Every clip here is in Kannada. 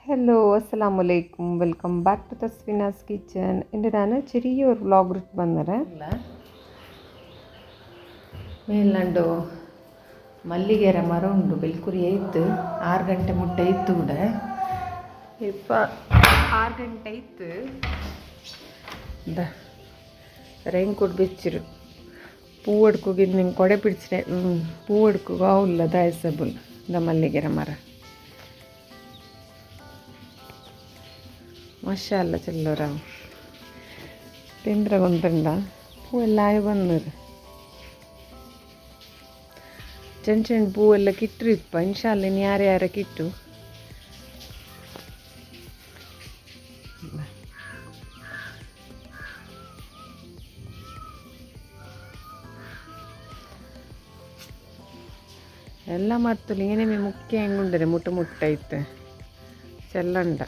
ഹലോ അസ്സലാമലൈക്കും welcome back to Thasvina's kitchen. എൻ്റെ ഞാൻ ചെറിയൊരു വ്ളോഗ് ഇട്ട് വന്നേരം ಮೇಲಂಡು ಮಲ್ಲಿಗೆರ ಮರ ಉಂಡು ಬೆಲ್ಕುರಿ ಐತು 6 ಗಂಟೆ ಮುಟ್ಟ ಇತ್ತು ಕೂಡ ಇಪ್ಪ 6 ಗಂಟೆ ಇತ್ತು ರೈನ್ ಕೋಟ್ ಬೆಚ್ಚಿರು ಪೂ ಹೊಡ್ಕೋಗಿ ನಿಂಗೆ ಕೊಡೆ ಪಿಡಿಸಿದೆ ಪೂ ಹೊಡ್ಕೋಗ ಅವಲ್ಲ ದಾಯಸಬುಲ್ ದ ಮಲ್ಲಿಗೆರ ಮರ ಮಶಾಲ್ಲ ಚೆಲ್ಲೋರ ತಿಂದ್ರೆ ಗೊಂತಂಡ ಹೂವೆಲ್ಲ ಆಗಿ ಬಂದರು ಚೆಂಡು ಹೂವೆಲ್ಲ ಕಿಟ್ಟರು ಇಪ್ಪ ಇನ್ಶಾಲ್ಲ ಇನ್ನು ಯಾರ್ಯಾರ ಕಿಟ್ಟು ಎಲ್ಲ ಮರ್ತಲು ಏನೇಮೆ ಮುಖ್ಯ ಹೆಂಗುಂಡರೆ ಮುಟ್ಟ ಇತ್ತು ಚೆಲ್ಲಂಡ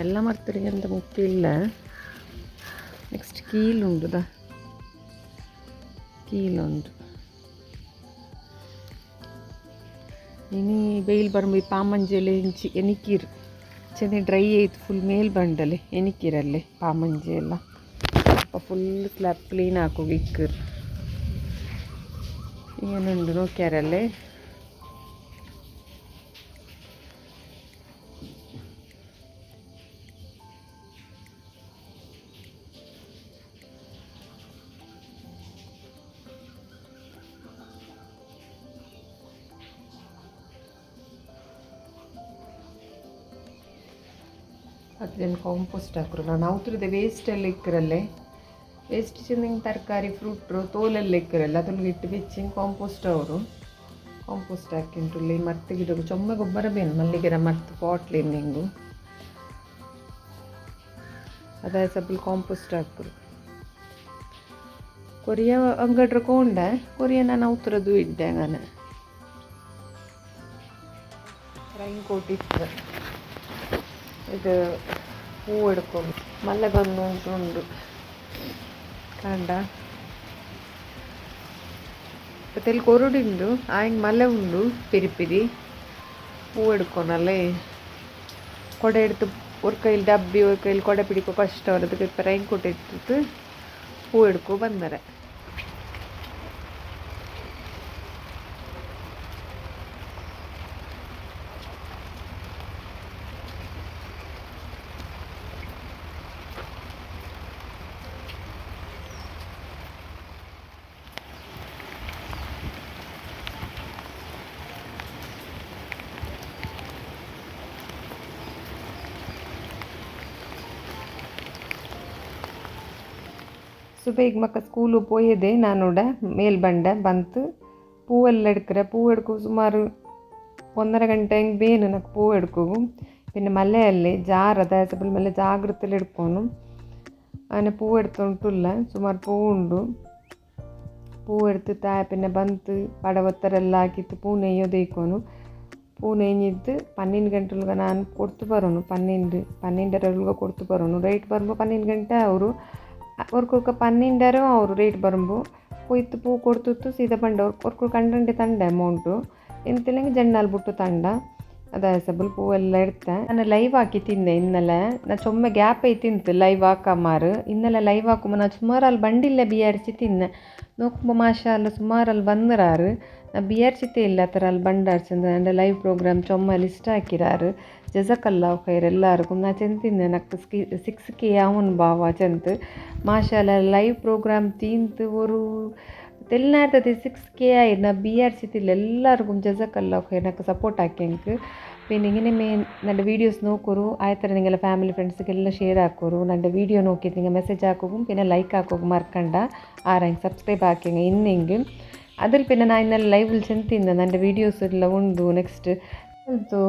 ಎಲ್ಲ ಮರ್ತರಿಗೆ ಅಂತ ಮುಖ್ಯ ಇಲ್ಲ. ನೆಕ್ಸ್ಟ್ ಕೀಲುಂಡು ಕೀಲುಂಡು ಇನಿ ಬೇಲ್ ಬರಂಬ ಈ ಪಾಮಂಜೆಲೆ ಇಂಚಿ ಎನಿಕೀರು ಚೆನ್ನೆ ಡ್ರೈ ಆಯ್ತು ಫುಲ್ ಮೇಲ್ ಬಂಡಲೆ ಎನಿಕೀರಲ್ಲೇ ಪಾಮಂಜೆ ಎಲ್ಲ ಫುಲ್ ಸ್ಲ್ಯಾಬ್ ಕ್ಲೀನ್ ಹಾಕೋಗಿ ಇಕ್ಕರು ಏನುಂಡು ನೋಕ್ಯಾರಲ್ಲೇ ಅದನ್ನು ಕಾಂಪೋಸ್ಟ್ ಹಾಕ್ರು. ನಾನು ಅವತ್ರದ್ದು ವೇಸ್ಟೆಲ್ಲ ಇಕ್ಕರಲ್ಲೇ ವೇಸ್ಟ್ ಚಿಂದಂಗೆ ತರಕಾರಿ ಫ್ರೂಟ್ರು ತೋಲೆಲ್ಲ ಇಕ್ಕರಲ್ಲ ಅದನ್ನು ಇಟ್ಟು ಬೆಚ್ಚಿ ಕಾಂಪೋಸ್ಟ್ ಅವರು ಕಾಂಪೋಸ್ಟ್ ಹಾಕಿಂಟುಲ್ಲಿ ಮತ್ತೆ ಗಿಡಗಳು ಚೊಮ್ಮೆ ಗೊಬ್ಬರ ಬೇನು ಮಲ್ಲಿಗೆರ ಮತ್ತು ಪಾಟ್ಲಿಂಗು ಅದೇ ಸ್ವಲ್ಪ ಕಾಂಪೋಸ್ಟ್ ಹಾಕರು. ಕೊರಿಯ ಅಂಗಡ್ರ ಕೊಂಡೆ ಕೊರಿಯ ನಾನು ಅವತ್ರದ್ದು ಇದ್ದೆ ನಾನು ರೈನ್ ಕೋಟ್ ಇತ್ತು ಇದು ಹೂ ಹಿಡ್ಕೊಂಡು ಮಲ್ಲೆ ಬಂದು ಉಂಟು ಕಂಡ ತೆಲ್ ಕೊರುಡಿಂಡು ಆಯ್ಗೆ ಮಲ್ಲೆ ಉಂಡು ಪಿರಿಪಿರಿ ಹೂ ಹಿಡ್ಕೊನಲ್ಲೇ ಕೊಡೆ ಹಿಡ್ದು ஒரு கையில் ಡಬ್ಬಿ ஒரு கையில் ಕೊಡೆ ಪಿಡಿಕೋ ಕಷ್ಟ ಅವರದಕ್ಕೆ ಇಪ್ಪ ರೈನ್ ಕೋಟ್ ಇತ್ತು ಹೂ ಹಿಡ್ಕೊ ಬಂದರೆ ಸುಬೇಗ್ ಮಕ್ಕ ಸ್ಕೂಲು ಪೋಯದೆ ನಾನೋಡ ಮೇಲ್ ಬಂತು പൂവെല്ലാം എടുക്കറ പൂ എടുക്കും സുമാറ് 1.5 ಗಂಟೆ ಹೆಂಗೆ ಬೇನು నాకు ಪೂ എടുക്കും പിന്നെ മലയല്ലേ ജാറത ಸ್ವಲ್ಪ ಮಲ್ಲ ಜಾಗೃತಿಯಲ್ಲಿ എടുക്കുന്നു അങ്ങനെ പൂ എടുത്തോണ്ടില്ല ಸುಮಾರು ಪೂ ಉಂಡು ಪೂ എടുത്ത് പിന്നെ ಬಂತು ಪಡವತ್ತರೆಲ್ಲ ಹಾಕಿತ್ತು ಪೂ ನೆಯ್ಯೋದೇಕೋನು ಪೂ ನೆಯ್ಯಿದ್ದು 12 ಗಂಟೆಗೆ ನಾನು ಕೊಡ್ತು ಬರೋನು 12 ಕೊಡ್ತು ಬರೋನು ರೇಟ್ ಬರುമ്പോൾ 12 ಗಂಟೆ ಅವರು ಅವ್ರಿಗೊಕ್ಕ 12 ಅವರು ರೇಟ್ ಬರುമ്പോൾ ಹೋಯ್ತು ಪೂ ಕೊಡ್ತಿತ್ತು ಸೀದಾ ಬಂಡ ಅವ್ರಿಗೆ ಕಂಡಂಡೆ ತಂಡ ಅಮೌಂಟು ಎಂತಿಲ್ಲಂಗೆ ಜಣ್ಣಲ್ಲಿ ಬಿಟ್ಟು ತಂಡ ಅದ ಸಬಲ್ ಪೂವೆಲ್ಲ ಇಡ್ತೆ ನಾನು ಲೈವ್ ಹಾಕಿ ತಿಂದೆ ಇನ್ನೆಲ್ಲ ನಾ ಚೊಮ್ಮೆ ಗ್ಯಾಪ್ ಐತಿ ತಿಂತು ಲೈವ್ ಹಾಕಮಾರು ಇನ್ನೆಲ್ಲ ಲೈವ್ ಹಾಕುമ്പോൾ ನಾ ಸುಮಾರು ಅಲ್ಲಿ ಬಂಡಿಲ್ಲ ಬಿಯಾರಿಸಿ ತಿನ್ನೆ ನೋಕುമ്പോൾ ಮಾಷಾ ಅಲ್ಲ ಸುಮಾರು ಅಲ್ಲಿ ಬಂದರಾರು ನಾ ಬಿಯಾರಿಸಿತೇ ಇಲ್ಲ ಆ ಥರ ಅಲ್ಲಿ ಬಂಡಾಡ್ಸಂದ್ರೆ ಅಂದರೆ ಲೈವ್ ಪ್ರೋಗ್ರಾಮ್ ಚೊಮ್ಮ ಲಿಸ್ಟ್ ಹಾಕಿರಾರು ಜಜಕಲ್ಲ ಖೈರ್ ಎಲ್ಲರಿಗೂ ನಾ ಚೆಂತಿದ್ದೆ ನಕ್ಕು 6K ಅವನ್ ಬಾವ ಚೆಂತ ಮಾಷಾಲ್ಲ ಲೈವ್ ಪ್ರೋಗ್ರಾಮ್ ತಿಂತು ஒரு ತೆಲ್ನಾಡ್ತದೆ 6K ಆಯ್ತು ನಾ ಬಿಯಾರಿಸಿತಿಲ್ಲ ಎಲ್ಲರಿಗೂ ಜಜಕಲ್ಲ ಖೈರ್ ನಕ್ಕು ಸಪೋರ್ಟ್ ಹಾಕ್ಯಂಕ್ പിന്നെ ഇങ്ങനെ ನನ್ನ വീഡിയോസ് നോക്കൊരു ആയത്തരം നിങ്ങളെ ഫാമിലി ഫ്രണ്ട്സിಗೆಲ್ಲ ಶೇರ್ ಹಾಕೋರು ನನ್ನ വീഡിയോ നോക്കിയിട്ട് നിങ്ങൾ ಮೆಸೇಜ್ ಹಾಕೋಗು പിന്നെ ಲೈಕ್ ಹಾಕೋಗು ಮರ್ಕಂಡ ಆರಂಗೆ ಸಬ್ಸ್ಕ್ರೈಬ್ ಹಾಕಿಂಗ ಇನ್ನಿಂಗೆ ಅದ್ರಲ್ಲಿ പിന്നെ ನಾನು ಇನ್ನೆಲ್ಲ ಲೈವಲ್ಲಿ ಚೆಂತಿದ್ದೆ ನನ್ನ ವೀಡಿಯೋಸ್ ಎಲ್ಲ ಉಂಡು ನೆಕ್ಸ್ಟ್ ಅದು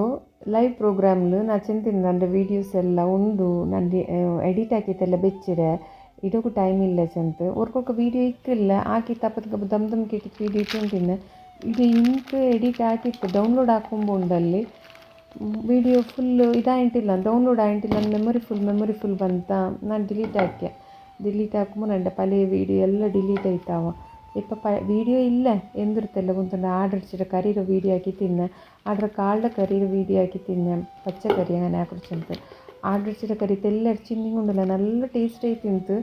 ಲೈವ್ ಪ್ರೋಗ್ರಾಮ್ಲು ನಾ ಚೆಂತಿದ್ದೆ ನನ್ನ ವೀಡಿಯೋಸ್ ಎಲ್ಲ ಉಂಡು ನನ್ನ ಎಡಿಟ್ ಹಾಕಿತ್ತೆಲ್ಲ ಬೆಚ್ಚಿರೆ ಇಡೋಕ್ಕೂ ಟೈಮ್ ಇಲ್ಲ ಚೆಂತ ಅವ್ರಿಗೊಕ್ಕ ವೀಡಿಯೋ ಇಕ್ಕಿಲ್ಲ ಹಾಕಿ ತಪ್ಪದ ದಮ್ ಕೇಟಿತ್ತು ವೀಡಿಯೋ ಇಟ್ಕೊಂಡಿದ್ದೆ ಇದು ಇಂಕ್ ಎಡಿಟ್ ಹಾಕಿತ್ತು ಡೌನ್ಲೋಡ್ ಹಾಕೊಂಬುಂಡಲ್ಲಿ ವೀಡಿಯೋ ಫುಲ್ಲು ಇದಾಯಿಟ್ಟಿಲ್ಲ ಡೌನ್ಲೋಡ್ ಆಯಿಟ್ಟಿಲ್ಲ ಮೆಮೊರಿ ಫುಲ್ ಬಂತ ನಾನು ಡಿಲೀಟ್ ಹಾಕ್ಯ ಡಿಲೀಟ್ ಹಾಕುമ്പോൾ ನನ್ನ ಪಳೆಯ ವೀಡಿಯೋ ಎಲ್ಲ ಡಿಲೀಟ್ ಆಯ್ತಾವ ಇಪ್ಪ ವೀಡಿಯೋ ಇಲ್ಲ ಎಂದಿರ್ತೆಲ್ಲ ಕುಂತುಂಡು ಆರ್ಡ್ರ್ ಇಡ್ಚಿರ ಕರೀರೋ ವೀಡಿಯೋ ಹಾಕಿ ತಿನ್ನ ಆರ್ಡ್ರ್ ಕಾಳ್ದ ಕರೀರೋ ವೀಡಿಯೋ ಹಾಕಿ ತಿನ್ನ ಪಚ್ಚ ಕರಿ അങ്ങനെ ಹಾಕುಚ್ಚಂತ ಆರ್ಡ್ರ್ ಇಡ್ಚಿರ ಕರಿ ತೆಲ್ಲ ಚಿನ್ನಿಂಗ್ ಉಂಡಲ್ಲ നല്ല ಟೇಸ್ಟ್ ಐತಿಂತು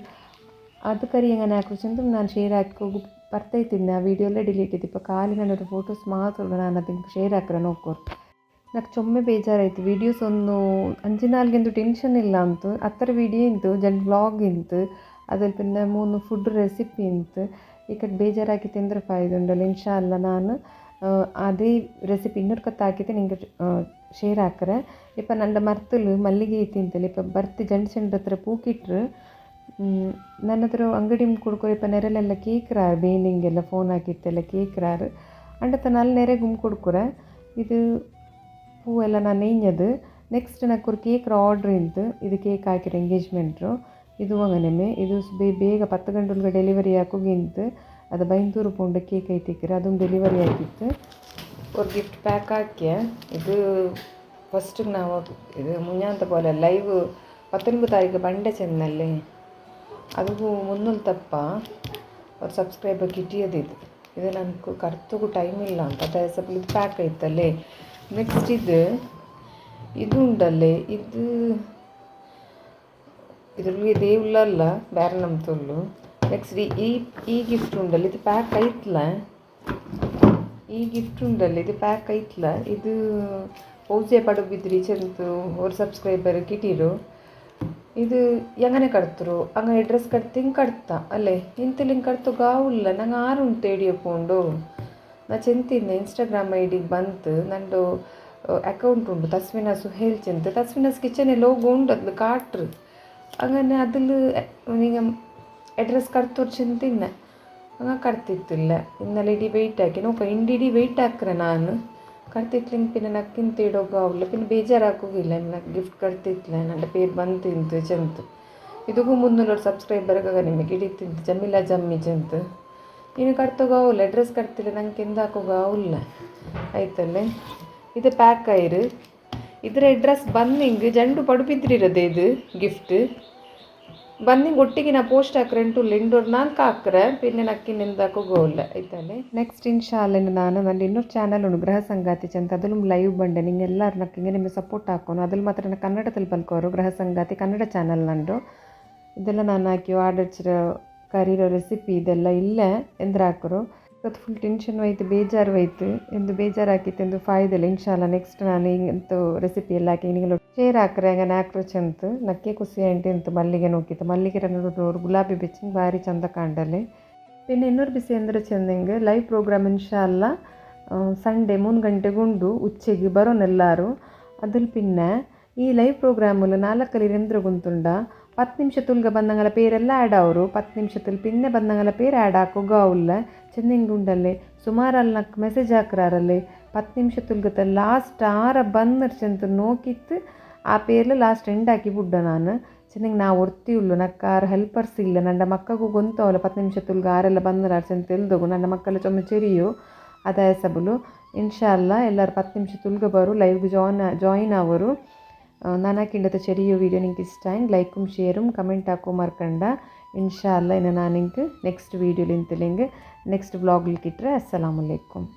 ಅದು ಕರಿ അങ്ങനെ ಹಾಕುಚ್ಚಂತ ನಾನು ಶೇರ್ ಹಾಕಿ ಬರ್ತೈತಿದ್ದೆ ಆ ವೀಡಿಯೋ ಎಲ್ಲ ಡಿಲೀಟ್ ಇತ್ತು ಇಪ್ಪ ಕಾಲಿನ ಫೋಟೋಸ್ ಮಾತ್ರ ನಾನು ಅದಕ್ಕೆ ಶೇರ್ ಹಾಕ್ರೆ ನೋಡ್ಕೋರು నాకు ಚೊಮ್ಮೆ ಬೇಜಾರಾಯಿತು ವೀಡಿಯೋಸ್ ಒಂದು ಅಂಚಿನಾಲ್ಗೆಂದು ಟೆನ್ಷನ್ ಇಲ್ಲ ಅಂತು ಅತ್ತರ ವೀಡಿಯೋ ಇಂತು ಜನ್ ವ್ಲಾಗ್ ಇಂತು ಅದಲ್ಲಿ ಪಿನ್ನ ಮೂನು ಫುಡ್ ರೆಸಿಪಿ ಇಂತು ಈ ಕಡೆ ಬೇಜಾರಾಕಿ ತಿಂದ್ರೆ ಫಾಯ್ದುಂಡಲ್ಲ ಇನ್ಶಾ ಅಲ್ಲ ನಾನು ಅದೇ ರೆಸಿಪಿ ಇನ್ನೊರು ಕತ್ತು ಹಾಕಿತೆ ನಿಂಗೆ ಶೇರ್ ಹಾಕ್ರೆ ಇಪ್ಪ ನಂಡ ಮರ್ತಲು ಮಲ್ಲಿಗೆ ತಿಂತಲ್ಲ ಇಪ್ಪ ಬರ್ತಿ ಜಂಡ್ ಹತ್ರ ಪೂಕಿಟ್ರು ನನ್ನ ಹತ್ರ ಅಂಗಡಿ ಕೊಡ್ಕೊರಿ ಇಪ್ಪ ನೆರೆಲೆಲ್ಲ ಕೇಕ್ರಾರು ಬೇಂಡಿಂಗೆಲ್ಲ ಫೋನ್ ಹಾಕಿತ್ತೆಲ್ಲ ಕೇಕ್ರಾರು ಅಂಡತ ನಲ್ಲಿ ನೆರೆ ಗುಮ್ ಕೊಡ್ಕೊರೆ ಇದು ಹೂವೆಲ್ಲ ನಾನು ನೇಯ್ഞ്ഞത് ನೆಕ್ಸ್ಟ್ ನಾಲ್ಕು ಕೇಕ್ ಆರ್ಡ್ರ್ ಇಂತು ಇದು ಕೇಕ್ ಹಾಕಿರೋ ಎಂಗೇಜ್ಮೆಂಟ್ರು ಇದು ಅಂಗನೆಮೆ ಇದು ಬೇಗ 10 ಗಂಟೆಗೆ ಡೆಲಿವರಿ ಹಾಕೋಗಿಂತು ಅದು 500 ಪೌಂಡ್ ಕೇಕ್ ಐತಿಕ್ಕಿರ ಅದೊಂದು ಡೆಲಿವರಿ ಆಗಿತ್ತು ஒரு ಗಿಫ್ಟ್ ಪ್ಯಾಕ್ ಹಾಕ್ಯ ಇದು ಫಸ್ಟ್ ನಾವು ಇದು ಮುಂಜಾಂತ പോലെ ಲೈವ್ 19 ತಾರೀಕು ಬಂಡೆ ಚೆನ್ನಲ್ಲಿ ಅದು ಮುನ್ನೂಲ್ ತಪ್ಪ ಅವ್ರು ಸಬ್ಸ್ಕ್ರೈಬರ್ ಕಿಟ್ಟಿಯದಿದ್ದು ಇದು ನನಗೆ ಕರ್ತಗೂ ಟೈಮ್ ಇಲ್ಲ ಅಂತ ಅದೇ ಸ್ವಲ್ಪ ಇದು ಪ್ಯಾಕ್ ಐತಲ್ಲೇ ನೆಕ್ಸ್ಟ್ ಇದು ಉಂಡಲ್ಲೇ ಇದು ಇದ್ರಲ್ಲಿ ಇದೇ ಉಳ್ಳಲ್ಲ ಬೇರೆ ನಮ್ಮ ತುಳ್ಳು ನೆಕ್ಸ್ಟ್ ಈ ಗಿಫ್ಟ್ ಉಂಡಲ್ಲ ಇದು ಪ್ಯಾಕ್ ಐತ್ಲ ಈ ಗಿಫ್ಟ್ ಉಂಡಲ್ಲ ಇದು ಪ್ಯಾಕ್ ಐತ್ಲ ಇದು ಪೌಜೆ ಪಡುಬಿದ್ರಿ ಚೆಂತು ಅವ್ರ ಸಬ್ಸ್ಕ್ರೈಬರ್ ಕಿಟ್ಟಿರು ಇದು ಎಂಗನೆ ಕಟ್ತರು ಹಂಗೆ ಡ್ರೆಸ್ ಕಟ್ತಿಂಗ್ ಕಟ್ತಾ ಅಲ್ಲೇ ಇಂತಲಿಂಗ್ ಕಟ್ತು ಗಾವುಲ್ಲ ನಂಗೆ ಆರು ಉಂಟು ಹಿಡಿಯೋಕೊಂಡು ನಾ ಚೆಂತಿದ್ದೆ ಇನ್ಸ್ಟಾಗ್ರಾಮ್ ಐಡಿಗೆ ಬಂತು ನಂದು ಅಕೌಂಟ್ ಉಂಟು ತಸ್ವಿನಾ ಸುಹೇಲ್ ಚೆಂತ ತಸ್ವಿನಾಸ್ ಕಿಚನ್ ಲೋಗೋ ಉಂಡು ಅದು ಕಾಟ್ರು ಹಂಗನೆ ಅದಲ್ಲಿ ನಿಂಗೆ ಅಡ್ರೆಸ್ ಕಟ್ತೋರು ಚೆಂತಿನ್ನ ಹಂಗೆ ಕಟ್ತಿತ್ತಿಲ್ಲ ಇನ್ನಲ್ಲಿ ಇಡೀ ವೆಯ್ಟ್ ಹಾಕಿ ನೋಕ ಇಂಡಿಡೀ ವೆಯ್ಟ್ ಹಾಕ್ರೆ ನಾನು ಕಟ್ತಿತ್ಲಿಂಗ್ ಪಿನ್ನ ನಕ್ಕಿಂತ ಇಡೋಗ ಅವಲ್ಲ ಪಿನ್ನ ಬೇಜಾರು ಹಾಕೋಗಿಲ್ಲ ನನಗೆ ಗಿಫ್ಟ್ ಕಟ್ತಿತ್ಲ ನನ್ನ ಪೇರು ಬಂತಿಂತು ಚೆಂತು ಇದಕ್ಕೂ 300 ಸಬ್ಸ್ಕ್ರೈಬರ್ಗಾಗ ನಿಮಗೆ ಹಿಡಿತಿಂತು ಜಮೀಲಾ ಜಮ್ಮಿ ಚೆಂತು ನೀನು ಕಟ್ತೋಗಾವಲ್ಲ ಅಡ್ರೆಸ್ ಕಟ್ತಿಲ್ಲ ನಂಗೆ ಕೆಂದ ಹಾಕೋಗಾವಲ್ಲ ಆಯ್ತಲ್ಲೇ ಇದು ಪ್ಯಾಕ್ ಆಯಿರು ಇದರ ಅಡ್ರೆಸ್ ಬಂದಿಂಗ್ ಜಂಡು ಪಡುಪಿದ್ರಿರೋದೆ ಇದು ಗಿಫ್ಟ್ ಬಂದಿಂಗ್ ಒಟ್ಟಿಗೆ ನಾ ಪೋಸ್ಟ್ ಹಾಕ್ರೆ ಉಂಟು ಇಂಡೋರ್ ನಾನು ಹಾಕ್ರೆ ಪಿನ್ನೆ ನಕ್ಕಿನಿಂದ ಹಾಕೋಗೋಲ್ಲ ಆಯ್ತಲ್ಲೇ ನೆಕ್ಸ್ಟ್ ಇನ್ಶಾಲ್ಲ ನಾನು ನನ್ನ ಇನ್ನೊಂದು ಚಾನಲ್ ಉಂಟು ಗೃಹ ಸಂಗಾತಿ ಚೆಂತ ಅದ್ರೂ ಲೈವ್ ಬಂಡೆ ನಿಂಗೆ ಎಲ್ಲರೂ ನಕ್ಕಿಂಗೆ ನಿಮಗೆ ಸಪೋರ್ಟ್ ಹಾಕೋನು ಅದ್ರಲ್ಲಿ ಮಾತ್ರ ನಾನು ಕನ್ನಡದಲ್ಲಿ ಬಲ್ಕೋರು ಗೃಹ ಸಂಗಾತಿ ಕನ್ನಡ ಚಾನಲ್ ನಂದು ಇದೆಲ್ಲ ನಾನು ಹಾಕಿ ಆರ್ಡರ್ ಕರೀರೋ ರೆಸಿಪಿ ಇದೆಲ್ಲ ಇಲ್ಲ ಎಂದ್ರೆ ಹಾಕೋರು ಇವತ್ತು ಫುಲ್ ಟೆನ್ಷನ್ ಹೋಯ್ತು ಬೇಜಾರು ಹೋಯ್ತು ಎಂದು ಬೇಜಾರು ಹಾಕಿತ್ತು ಎಂದು ಫಾಯ್ದಿಲ್ಲ ಇನ್ಶಾಲ್ಲ ನೆಕ್ಸ್ಟ್ ನಾನು ಹಿಂಗಂತೂ ರೆಸಿಪಿ ಎಲ್ಲ ಹಾಕಿ ನಿಮಗೆ ಶೇರ್ ಹಾಕ್ರೆ ಹಂಗೆ ನಾಲ್ಕು ಚೆಂತು ನಕ್ಕೆ ಖುಷಿ ಅಂಟು ಮಲ್ಲಿಗೆ ನೋಕಿತ್ತು ಮಲ್ಲಿಗೆ ನೋಡಿದ್ರು ಗುಲಾಬಿ ಬೆಚ್ಚಿಂಗ್ ಭಾರಿ ಚಂದ ಕಾಂಡಲ್ಲಿ പിന്നെ ಇನ್ನೊರು ಬಿಸಿ ಅಂದರೆ ಚೆಂದಂಗೆ ಲೈವ್ ಪ್ರೋಗ್ರಾಮ್ ಇನ್ಶಾಲ್ಲ ಸಂಡೇ 3 ಗಂಟೆಗುಂಡು ಉಚ್ಚೆಗೆ ಬರೋನೆಲ್ಲಾರು ಅದಲ್ಲಿ ಪಿನ್ನ ಈ ಲೈವ್ ಪ್ರೋಗ್ರಾಮಲ್ಲಿ 4 ಎಂದ್ರ ಗುಂತುಂಡ 10 ನಿಮಿಷ ತುಲ್ಗ ಬಂದಂಗಳ ಪೇರೆಲ್ಲ ಆ್ಯಡ್ ಅವರು 10 ನಿಮಿಷದಲ್ಲಿ ಪಿನ್ನೆ ಬಂದಂಗಳ ಪೇರು ಆ್ಯಡ್ ಹಾಕೋಗ ಅವಲ್ಲ ಚೆಂದಿಂಗ್ ಉಂಡಲ್ಲಿ ಸುಮಾರಲ್ಲಿ ನಕ್ ಮೆಸೇಜ್ ಹಾಕ್ರಾರಲ್ಲಿ 10 ನಿಮಿಷ ತುಲ್ಗತ್ತ ಲಾಸ್ಟ್ 6 ಬಂದರ್ ಚೆಂತ ನೋಕಿತ್ತು ಆ ಪೇರ್ಲು ಲಾಸ್ಟ್ ಎಂಡ್ ಹಾಕಿ ಬಿಡ್ಡ ನಾನು ಚೆಂದಂಗೆ ನಾ ಒರ್ತಿ ಉಳ್ಳು ನಕ್ಕ 6 ಹೆಲ್ಪರ್ಸ್ ಇಲ್ಲ ನನ್ನ ಮಕ್ಕಗೂ ಗೊಂತವಲ್ಲ 10 ನಿಮಿಷ ತುಲ್ಗ ಆರೆಲ್ಲ ಬಂದರ ಚೆಂತ ತಿಳಿದೋಗು ನನ್ನ ಮಕ್ಕಳ ಚೊಮ್ಮೆ ಚೆರಿಯು ಅದಾಯ ಸಬಲು ಇನ್ಶಾಲ್ಲ ಎಲ್ಲರೂ 10 ನಿಮಿಷ ತುಲ್ಗ ಬರು ಲೈವ್ಗೆ ಜಾಯಿನ್ ಅವರು ನಾನು ಹಾಕಿಂಡದ ಚೆರಿಯೋ ವೀಡಿಯೋ ನಿಂಗೆ ಇಷ್ಟ ಆಯ್ತು ಲೈക്കും ഷെയറും ಕಮೆಂಟ್ ಹಾಕೋ ಮರ್ಕಂಡ ಇನ್ಶಾ ಅಲ್ಲ ಇನ್ನು ನಾನು ನಿಂಗೆ ನೆಕ್ಸ್ಟ್ ವೀಡಿಯೋಲಿ ಇಂತಲಿಂಗೆ ನೆಕ್ಸ್ಟ್ ವ್ಲಾಗ್ಲಿ ಕಿಟ್ರೆ ಅಸ್ಸಲಾಮು ಅಲೈಕುಮ್